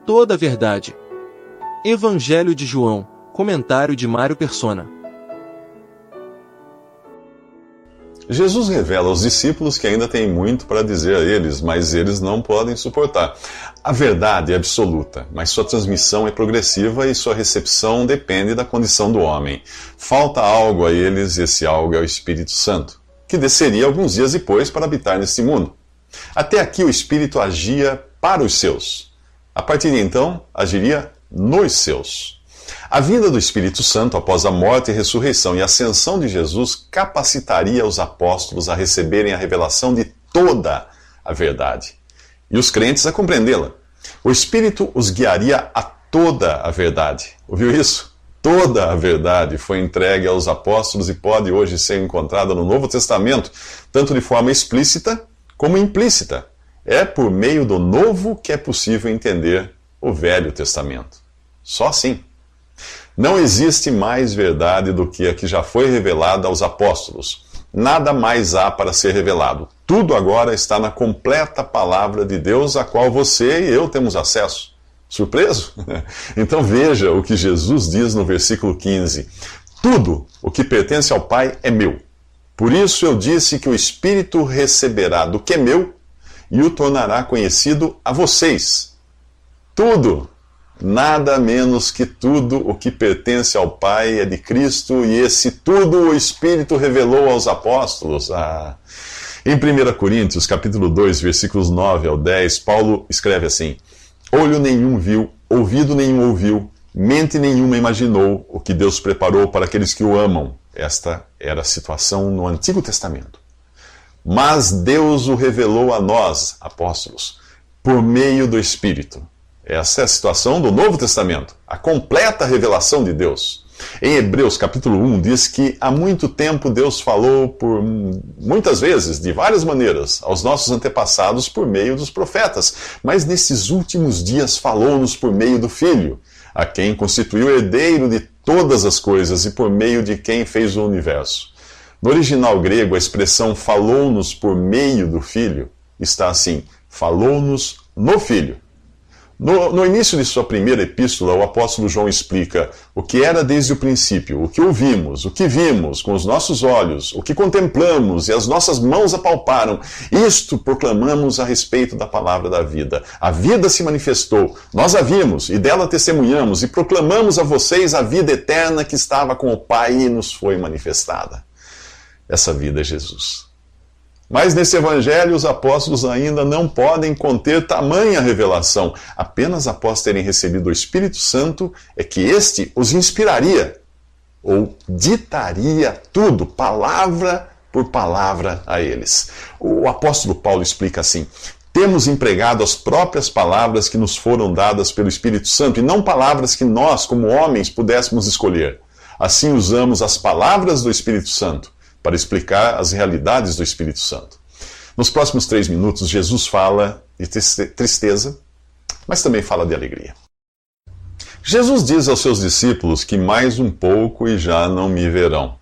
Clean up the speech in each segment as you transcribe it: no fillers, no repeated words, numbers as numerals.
toda a verdade. Evangelho de João, comentário de Mário Persona. Jesus revela aos discípulos que ainda tem muito para dizer a eles, mas eles não podem suportar. A verdade é absoluta, mas sua transmissão é progressiva e sua recepção depende da condição do homem. Falta algo a eles e esse algo é o Espírito Santo, que desceria alguns dias depois para habitar neste mundo. Até aqui o Espírito agia para os seus. A partir de então, agiria nos seus. A vinda do Espírito Santo após a morte, ressurreição e ascensão de Jesus capacitaria os apóstolos a receberem a revelação de toda a verdade e os crentes a compreendê-la. O Espírito os guiaria a toda a verdade. Ouviu isso? Toda a verdade foi entregue aos apóstolos e pode hoje ser encontrada no Novo Testamento, tanto de forma explícita como implícita. É por meio do Novo que é possível entender o Velho Testamento. Só assim. Não existe mais verdade do que a que já foi revelada aos apóstolos. Nada mais há para ser revelado. Tudo agora está na completa palavra de Deus, a qual você e eu temos acesso. Surpreso? Então veja o que Jesus diz no versículo 15. Tudo o que pertence ao Pai é meu. Por isso eu disse que o Espírito receberá do que é meu e o tornará conhecido a vocês. Tudo. Nada menos que tudo o que pertence ao Pai é de Cristo, e esse tudo o Espírito revelou aos apóstolos. Em 1 Coríntios, capítulo 2, versículos 9 ao 10, Paulo escreve assim: Olho nenhum viu, ouvido nenhum ouviu, mente nenhuma imaginou o que Deus preparou para aqueles que o amam. Esta era a situação no Antigo Testamento. Mas Deus o revelou a nós, apóstolos, por meio do Espírito. Essa é a situação do Novo Testamento, a completa revelação de Deus. Em Hebreus capítulo 1 diz que há muito tempo Deus falou por muitas vezes, de várias maneiras, aos nossos antepassados por meio dos profetas, mas nesses últimos dias falou-nos por meio do Filho, a quem constituiu herdeiro de todas as coisas e por meio de quem fez o universo. No original grego, a expressão falou-nos por meio do Filho está assim: falou-nos no Filho. No início de sua primeira epístola, o apóstolo João explica o que era desde o princípio, o que ouvimos, o que vimos com os nossos olhos, o que contemplamos e as nossas mãos apalparam. Isto proclamamos a respeito da palavra da vida. A vida se manifestou, nós a vimos e dela testemunhamos e proclamamos a vocês a vida eterna que estava com o Pai e nos foi manifestada. Essa vida é Jesus. Mas nesse evangelho os apóstolos ainda não podem conter tamanha revelação. Apenas após terem recebido o Espírito Santo é que este os inspiraria, ou ditaria tudo, palavra por palavra a eles. O apóstolo Paulo explica assim: temos empregado as próprias palavras que nos foram dadas pelo Espírito Santo, e não palavras que nós, como homens, pudéssemos escolher. Assim usamos as palavras do Espírito Santo para explicar as realidades do Espírito Santo. Nos próximos 3 minutos, Jesus fala de tristeza, mas também fala de alegria. Jesus diz aos seus discípulos que mais um pouco e já não me verão.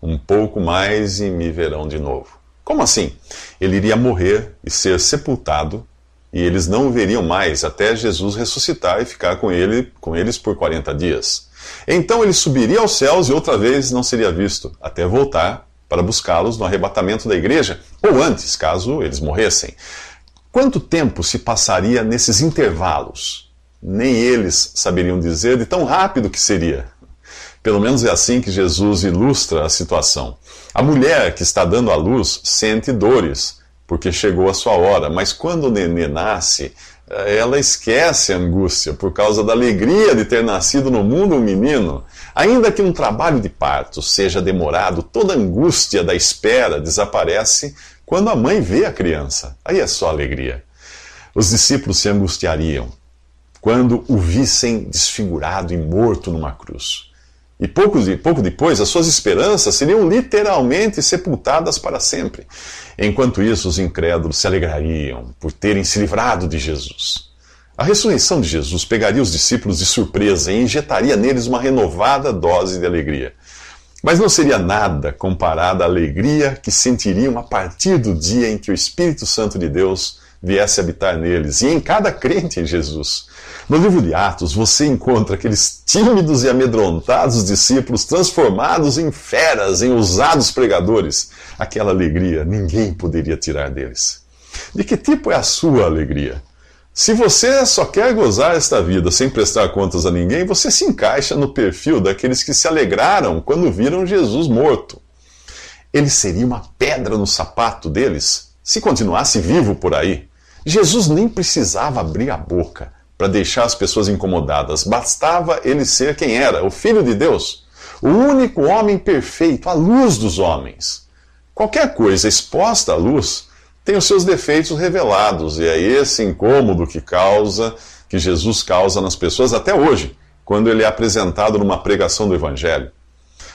Um pouco mais e me verão de novo. Como assim? Ele iria morrer e ser sepultado, e eles não o veriam mais até Jesus ressuscitar e ficar com eles por 40 dias. Então ele subiria aos céus e outra vez não seria visto, até voltar para buscá-los no arrebatamento da igreja, ou antes, caso eles morressem. Quanto tempo se passaria nesses intervalos? Nem eles saberiam dizer de tão rápido que seria. Pelo menos é assim que Jesus ilustra a situação. A mulher que está dando à luz sente dores, porque chegou a sua hora, mas quando o nenê nasce, ela esquece a angústia por causa da alegria de ter nascido no mundo um menino. Ainda que um trabalho de parto seja demorado, toda a angústia da espera desaparece quando a mãe vê a criança. Aí é só alegria. Os discípulos se angustiariam quando o vissem desfigurado e morto numa cruz. E pouco depois, as suas esperanças seriam literalmente sepultadas para sempre. Enquanto isso, os incrédulos se alegrariam por terem se livrado de Jesus. A ressurreição de Jesus pegaria os discípulos de surpresa e injetaria neles uma renovada dose de alegria. Mas não seria nada comparada à alegria que sentiriam a partir do dia em que o Espírito Santo de Deus viesse habitar neles e em cada crente em Jesus. No livro de Atos, você encontra aqueles tímidos e amedrontados discípulos transformados em feras, em ousados pregadores. Aquela alegria ninguém poderia tirar deles. De que tipo é a sua alegria? Se você só quer gozar esta vida sem prestar contas a ninguém, você se encaixa no perfil daqueles que se alegraram quando viram Jesus morto. Ele seria uma pedra no sapato deles se continuasse vivo por aí. Jesus nem precisava abrir a boca para deixar as pessoas incomodadas. Bastava ele ser quem era, o Filho de Deus, o único homem perfeito, a luz dos homens. Qualquer coisa exposta à luz tem os seus defeitos revelados, e é esse incômodo que Jesus causa nas pessoas até hoje, quando ele é apresentado numa pregação do Evangelho.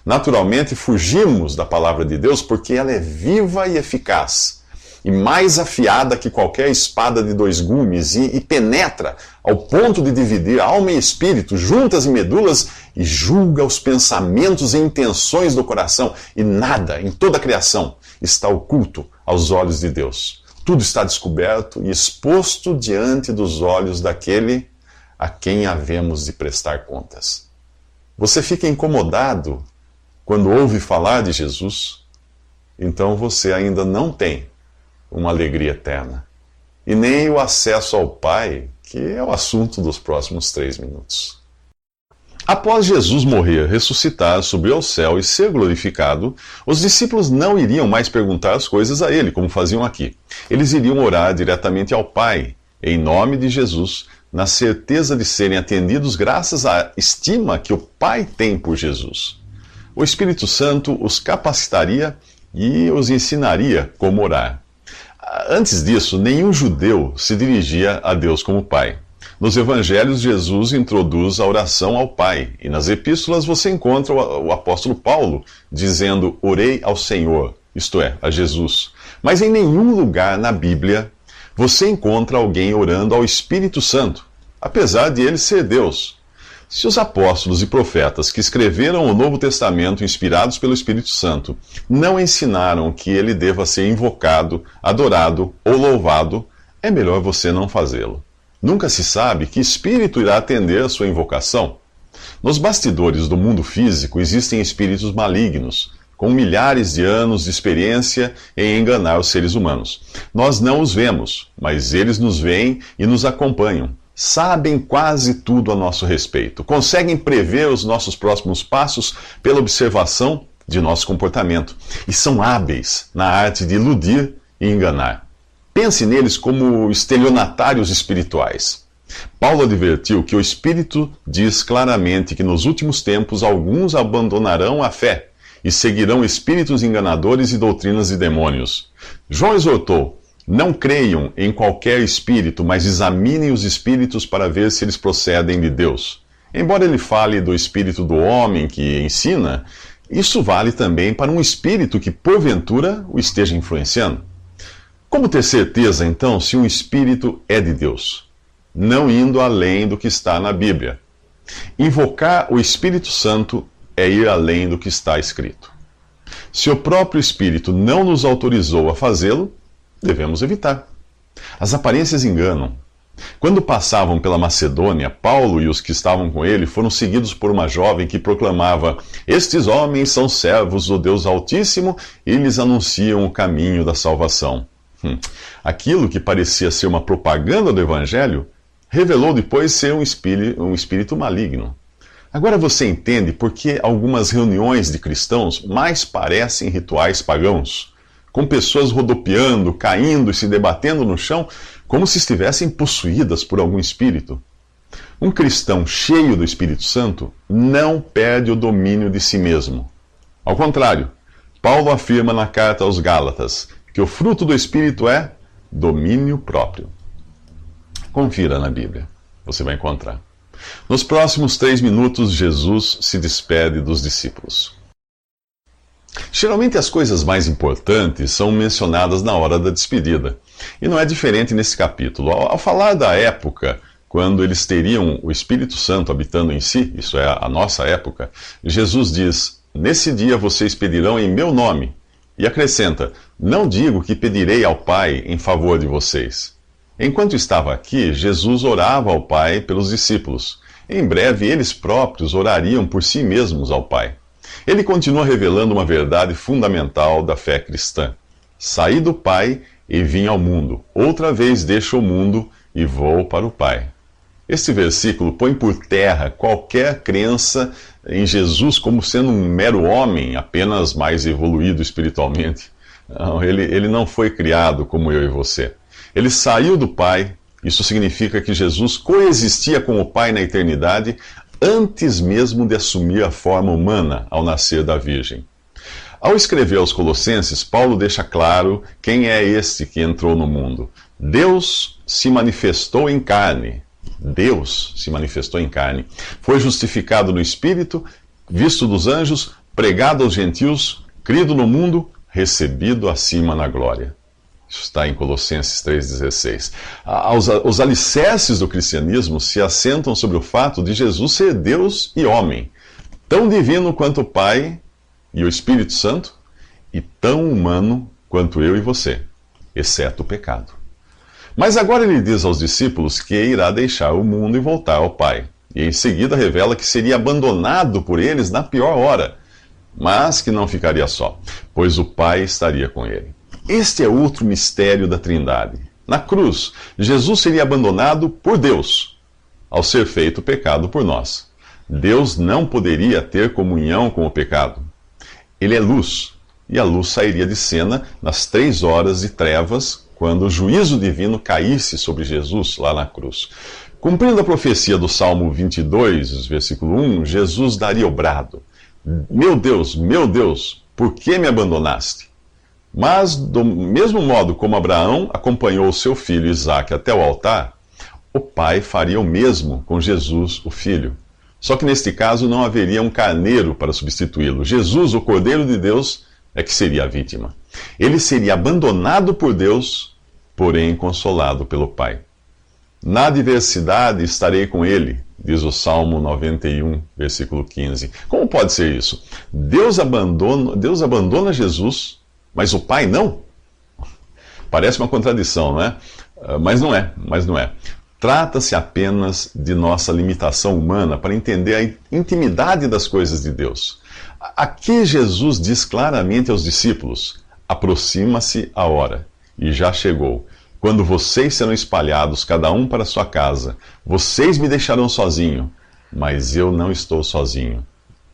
Naturalmente, fugimos da palavra de Deus porque ela é viva e eficaz, e mais afiada que qualquer espada de dois gumes, e penetra ao ponto de dividir alma e espírito, juntas e medulas, e julga os pensamentos e intenções do coração, e nada em toda a criação está oculto aos olhos de Deus. Tudo está descoberto e exposto diante dos olhos daquele a quem havemos de prestar contas. Você fica incomodado quando ouve falar de Jesus? Então você ainda não tem uma alegria eterna, e nem o acesso ao Pai, que é o assunto dos próximos 3 minutos. Após Jesus morrer, ressuscitar, subir ao céu e ser glorificado, os discípulos não iriam mais perguntar as coisas a ele, como faziam aqui. Eles iriam orar diretamente ao Pai, em nome de Jesus, na certeza de serem atendidos graças à estima que o Pai tem por Jesus. O Espírito Santo os capacitaria e os ensinaria como orar. Antes disso, nenhum judeu se dirigia a Deus como Pai. Nos evangelhos, Jesus introduz a oração ao Pai, e nas epístolas você encontra o apóstolo Paulo dizendo: orei ao Senhor, isto é, a Jesus. Mas em nenhum lugar na Bíblia você encontra alguém orando ao Espírito Santo, apesar de ele ser Deus. Se os apóstolos e profetas que escreveram o Novo Testamento inspirados pelo Espírito Santo não ensinaram que ele deva ser invocado, adorado ou louvado, é melhor você não fazê-lo. Nunca se sabe que espírito irá atender a sua invocação. Nos bastidores do mundo físico existem espíritos malignos, com milhares de anos de experiência em enganar os seres humanos. Nós não os vemos, mas eles nos veem e nos acompanham. Sabem quase tudo a nosso respeito. Conseguem prever os nossos próximos passos pela observação de nosso comportamento. E são hábeis na arte de iludir e enganar. Pense neles como estelionatários espirituais. Paulo advertiu que o Espírito diz claramente que nos últimos tempos alguns abandonarão a fé e seguirão espíritos enganadores e doutrinas de demônios. João exortou: não creiam em qualquer espírito, mas examinem os espíritos para ver se eles procedem de Deus. Embora ele fale do espírito do homem que ensina, isso vale também para um espírito que porventura o esteja influenciando. Como ter certeza, então, se um espírito é de Deus? Não indo além do que está na Bíblia. Invocar o Espírito Santo é ir além do que está escrito. Se o próprio Espírito não nos autorizou a fazê-lo, devemos evitar. As aparências enganam. Quando passavam pela Macedônia, Paulo e os que estavam com ele foram seguidos por uma jovem que proclamava: estes homens são servos do Deus Altíssimo e lhes anunciam o caminho da salvação. Aquilo que parecia ser uma propaganda do Evangelho revelou depois ser um espírito maligno. Agora você entende por que algumas reuniões de cristãos mais parecem rituais pagãos, com pessoas rodopiando, caindo e se debatendo no chão, como se estivessem possuídas por algum espírito. Um cristão cheio do Espírito Santo não perde o domínio de si mesmo. Ao contrário, Paulo afirma na carta aos Gálatas que o fruto do Espírito é domínio próprio. Confira na Bíblia, você vai encontrar. Nos próximos 3 minutos, Jesus se despede dos discípulos. Geralmente as coisas mais importantes são mencionadas na hora da despedida. E não é diferente nesse capítulo. Ao falar da época, quando eles teriam o Espírito Santo habitando em si, isso é a nossa época, Jesus diz: nesse dia vocês pedirão em meu nome. E acrescenta: não digo que pedirei ao Pai em favor de vocês. Enquanto estava aqui, Jesus orava ao Pai pelos discípulos. Em breve, eles próprios orariam por si mesmos ao Pai. Ele continua revelando uma verdade fundamental da fé cristã. Saí do Pai e vim ao mundo. Outra vez deixo o mundo e vou para o Pai. Este versículo põe por terra qualquer crença em Jesus como sendo um mero homem, apenas mais evoluído espiritualmente. Não, ele não foi criado como eu e você. Ele saiu do Pai. Isso significa que Jesus coexistia com o Pai na eternidade antes mesmo de assumir a forma humana ao nascer da Virgem. Ao escrever aos Colossenses, Paulo deixa claro quem é este que entrou no mundo. Deus se manifestou em carne. Deus se manifestou em carne. Foi justificado no Espírito, visto dos anjos, pregado aos gentios, crido no mundo, recebido acima na glória. Isso está em Colossenses 3,16. Os alicerces do cristianismo se assentam sobre o fato de Jesus ser Deus e homem, tão divino quanto o Pai e o Espírito Santo, e tão humano quanto eu e você, exceto o pecado. Mas agora ele diz aos discípulos que irá deixar o mundo e voltar ao Pai. E em seguida revela que seria abandonado por eles na pior hora, mas que não ficaria só, pois o Pai estaria com ele. Este é outro mistério da Trindade. Na cruz, Jesus seria abandonado por Deus, ao ser feito pecado por nós. Deus não poderia ter comunhão com o pecado. Ele é luz, e a luz sairia de cena nas 3 horas de trevas, quando o juízo divino caísse sobre Jesus lá na cruz. Cumprindo a profecia do Salmo 22, versículo 1, Jesus daria o brado: meu Deus, por que me abandonaste? Mas, do mesmo modo como Abraão acompanhou seu filho Isaque até o altar, o pai faria o mesmo com Jesus, o filho. Só que neste caso não haveria um carneiro para substituí-lo. Jesus, o Cordeiro de Deus, é que seria a vítima. Ele seria abandonado por Deus, porém consolado pelo Pai. Na adversidade estarei com ele, diz o Salmo 91, versículo 15. Como pode ser isso? Deus abandona Jesus, mas o Pai não? Parece uma contradição, não é? Mas não é. Trata-se apenas de nossa limitação humana para entender a intimidade das coisas de Deus. Aqui Jesus diz claramente aos discípulos: aproxima-se a hora, e já chegou, quando vocês serão espalhados, cada um para sua casa. Vocês me deixarão sozinho, mas eu não estou sozinho,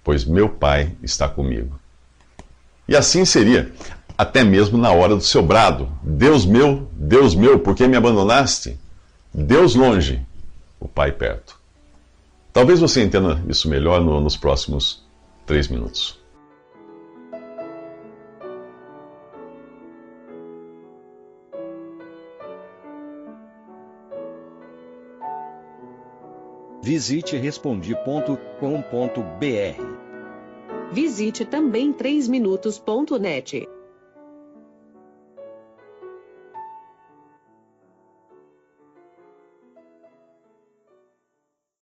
pois meu Pai está comigo. E assim seria, até mesmo na hora do seu brado: Deus meu, por que me abandonaste? Deus longe, o Pai perto. Talvez você entenda isso melhor nos próximos 3 minutos. Visite Respondi.com.br. Visite também 3minutos.net.